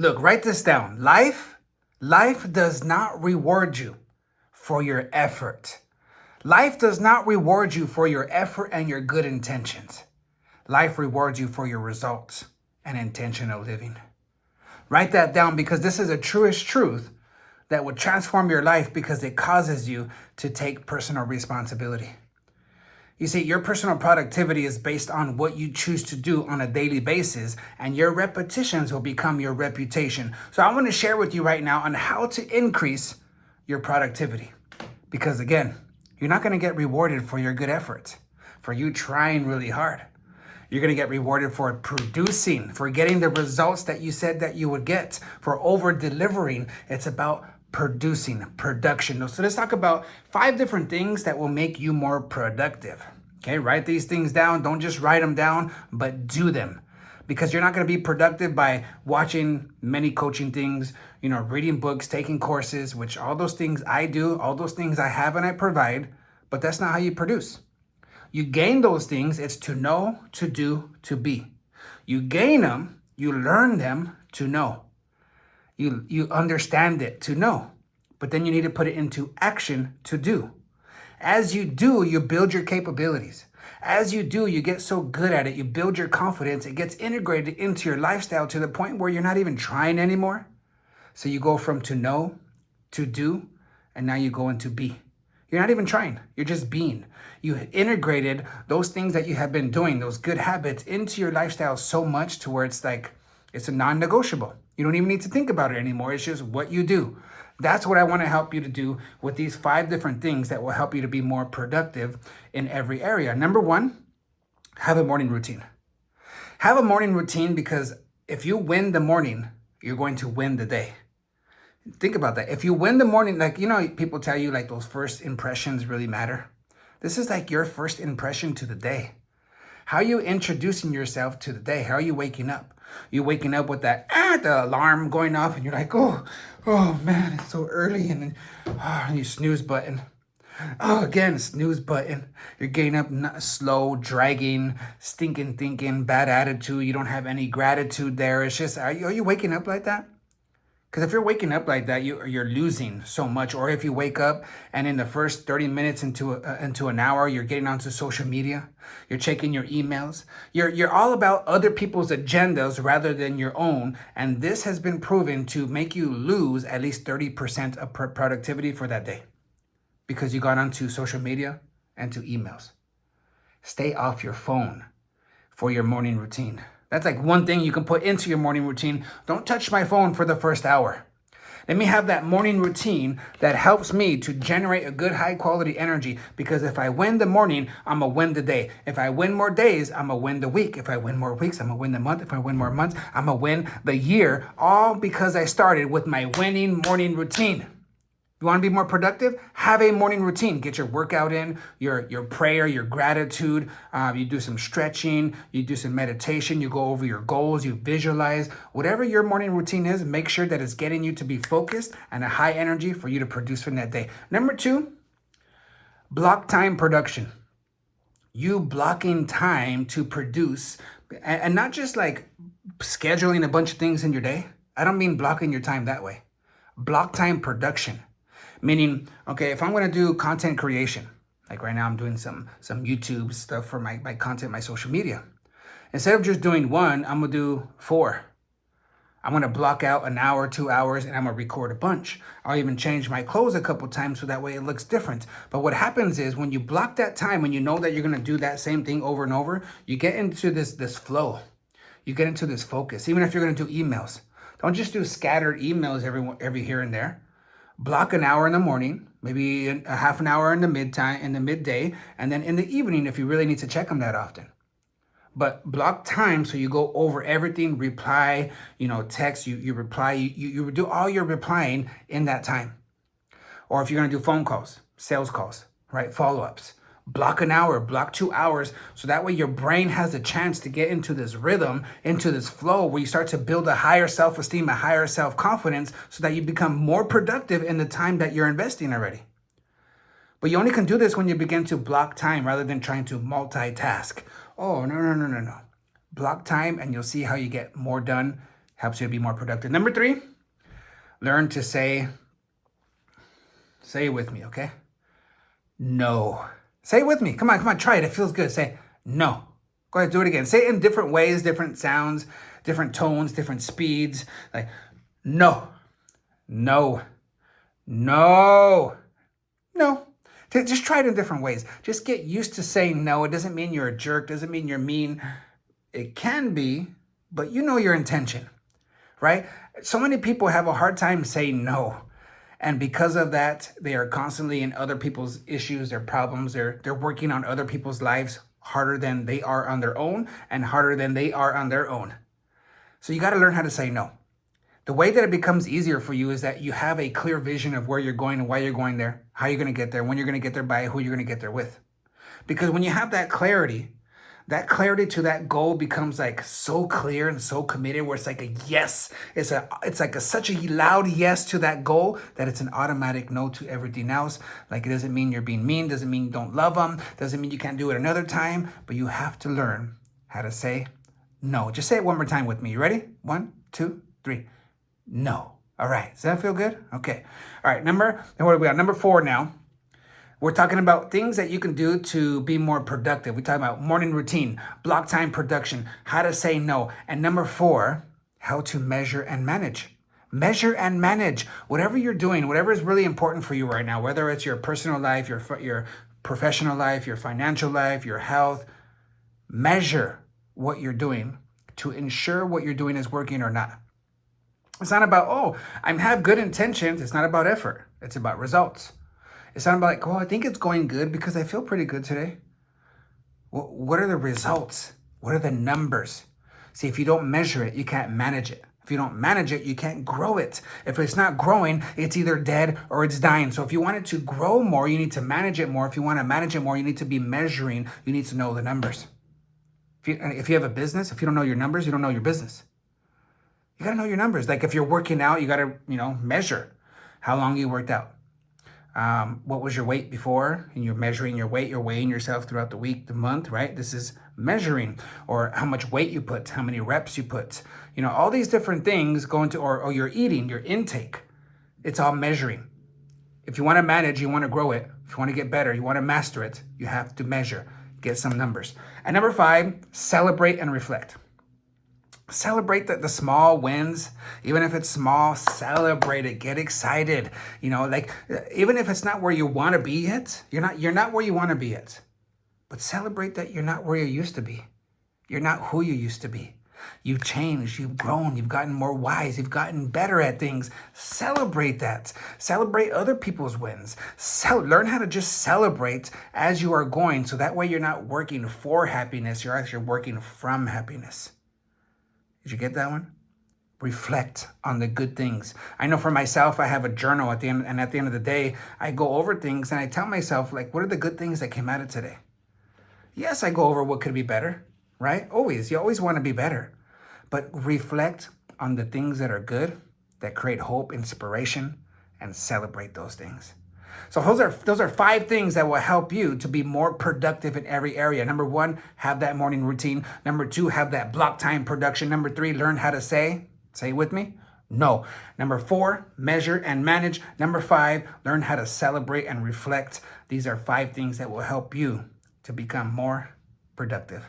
Look, write this down. Life does not reward you for your effort. Life does not reward you for your effort and your good intentions. Life rewards you for your results and intentional living. Write that down because this is a truest truth that will transform your life because it causes you to take personal responsibility. You see, your personal productivity is based on what you choose to do on a daily basis, and your repetitions will become your reputation. So I want to share with you right now on how to increase your productivity. Because again, you're not going to get rewarded for your good efforts, for you trying really hard. You're going to get rewarded for producing, for getting the results that you said that you would get, for over delivering. It's about producing, production. So let's talk about 5 different things that will make you more productive. Okay, write these things down. Don't just write them down, but do them. Because you're not going to be productive by watching many coaching things, reading books, taking courses, which all those things I do, all those things I have and I provide, but that's not how you produce. You gain those things. It's to know, to do, to be. You gain them, you learn them to know. You understand it to know, but then you need to put it into action to do. As you do, you build your capabilities. As you do, you get so good at it, you build your confidence. It gets integrated into your lifestyle to the point where you're not even trying anymore. So you go from to know, to do, and now you go into be. You're not even trying, you're just being. You integrated those things that you have been doing, those good habits, into your lifestyle so much to where it's like, it's a non-negotiable. You don't even need to think about it anymore. It's just what you do. That's what I want to help you to do with these 5 different things that will help you to be more productive in every area. Number 1, have a morning routine. Have a morning routine because if you win the morning, you're going to win the day. Think about that. If you win the morning, people tell you like those first impressions really matter. This is like your first impression to the day. How are you introducing yourself to the day? How are you waking up? You're waking up with that the alarm going off, and you're like, oh man, it's so early, and then you snooze button. Again, snooze button. You're getting up slow, dragging, stinking thinking, bad attitude. You don't have any gratitude there. It's just, are you waking up like that? Because if you're waking up like that, you're losing so much. Or if you wake up and in the first 30 minutes into an hour, you're getting onto social media, you're checking your emails, you're all about other people's agendas rather than your own. And this has been proven to make you lose at least 30% of productivity for that day because you got onto social media and to emails. Stay off your phone for your morning routine. That's like one thing you can put into your morning routine. Don't touch my phone for the first hour. Let me have that morning routine that helps me to generate a good high quality energy, because if I win the morning, I'm going to win the day. If I win more days, I'm going to win the week. If I win more weeks, I'm going to win the month. If I win more months, I'm going to win the year, all because I started with my winning morning routine. You want to be more productive? Have a morning routine. Get your workout in, your prayer, your gratitude. You do some stretching. You do some meditation. You go over your goals. You visualize. Whatever your morning routine is, make sure that it's getting you to be focused and a high energy for you to produce from that day. Number 2, block time production. You blocking time to produce, and not just like scheduling a bunch of things in your day. I don't mean blocking your time that way. Block time production. Meaning, okay, if I'm going to do content creation, like right now I'm doing some YouTube stuff for my content, my social media. Instead of just doing 1, I'm going to do 4. I'm going to block out an hour, 2 hours, and I'm going to record a bunch. I'll even change my clothes a couple times so that way it looks different. But what happens is when you block that time, when you know that you're going to do that same thing over and over, you get into this flow. You get into this focus. Even if you're going to do emails, don't just do scattered emails every here and there. Block an hour in the morning, maybe a half an hour in the midday, and then in the evening if you really need to check them that often. But block time so you go over everything, reply, text, you reply, you do all your replying in that time. Or if you're going to do phone calls, sales calls, right? Follow-ups. Block an hour, block 2 hours, so that way your brain has a chance to get into this rhythm, into this flow where you start to build a higher self-esteem, a higher self-confidence, so that you become more productive in the time that you're investing already. But you only can do this when you begin to block time rather than trying to multitask. Oh, no. Block time and you'll see how you get more done Helps you to be more productive. Number 3, learn to say it with me, okay? No. Say it with me. Come on, try it. It feels good. Say no. Go ahead, do it again. Say it in different ways, different sounds, different tones, different speeds. Like, no, no, no, no. Just try it in different ways. Just get used to saying no. It doesn't mean you're a jerk. Doesn't mean you're mean. It can be, but you know your intention, right? So many people have a hard time saying no. And because of that, they are constantly in other people's issues, their problems. They're working on other people's lives harder than they are on their own and harder than they are on their own. So you got to learn how to say no. The way that it becomes easier for you is that you have a clear vision of where you're going and why you're going there, how you're going to get there, when you're going to get there by, who you're going to get there with. Because when you have that clarity to that goal becomes like so clear and so committed, where it's like a yes. It's like such a loud yes to that goal that it's an automatic no to everything else. Like, it doesn't mean you're being mean, doesn't mean you don't love them, doesn't mean you can't do it another time, but you have to learn how to say no. Just say it one more time with me. You ready? 1, 2, 3. No. All right. Does that feel good? Okay. All right. What are we on? Number 4 now. We're talking about things that you can do to be more productive. We're talking about morning routine, block time production, how to say no. And number 4, how to measure and manage. Measure and manage. Whatever you're doing, whatever is really important for you right now, whether it's your personal life, your professional life, your financial life, your health, measure what you're doing to ensure what you're doing is working or not. It's not about, I have good intentions. It's not about effort. It's about results. It's not about I think it's going good because I feel pretty good today. Well, what are the results? What are the numbers? See, if you don't measure it, you can't manage it. If you don't manage it, you can't grow it. If it's not growing, it's either dead or it's dying. So if you want it to grow more, you need to manage it more. If you want to manage it more, you need to be measuring. You need to know the numbers. If you have a business, if you don't know your numbers, you don't know your business. You got to know your numbers. Like if you're working out, you got to, measure how long you worked out. What was your weight before? And you're measuring your weight. You're weighing yourself throughout the week, the month, right? This is measuring. Or how much weight you put, how many reps you put. All these different things go into, or your eating, your intake. It's all measuring. If you want to manage, you want to grow it. If you want to get better, you want to master it, you have to measure, get some numbers. And number 5, celebrate and reflect. Celebrate the small wins. Even if it's small, celebrate it. Get excited. Even if it's not where you want to be yet, you're not where you want to be yet. But celebrate that you're not where you used to be. You're not who you used to be. You've changed, you've grown, you've gotten more wise, you've gotten better at things. Celebrate that. Celebrate other people's wins. Learn how to just celebrate as you are going, so that way you're not working for happiness, you're actually working from happiness. Did you get that one? Reflect on the good things. I know for myself, I have a journal at the end, and at the end of the day, I go over things and I tell myself, what are the good things that came out of today? Yes, I go over what could be better, right? You always want to be better. But reflect on the things that are good, that create hope, inspiration, and celebrate those things. So those are 5 things that will help you to be more productive in every area. Number 1, have that morning routine. Number 2, have that block time production. Number 3, learn how to say with me, no. Number 4, measure and manage. Number 5, learn how to celebrate and reflect. These are 5 things that will help you to become more productive.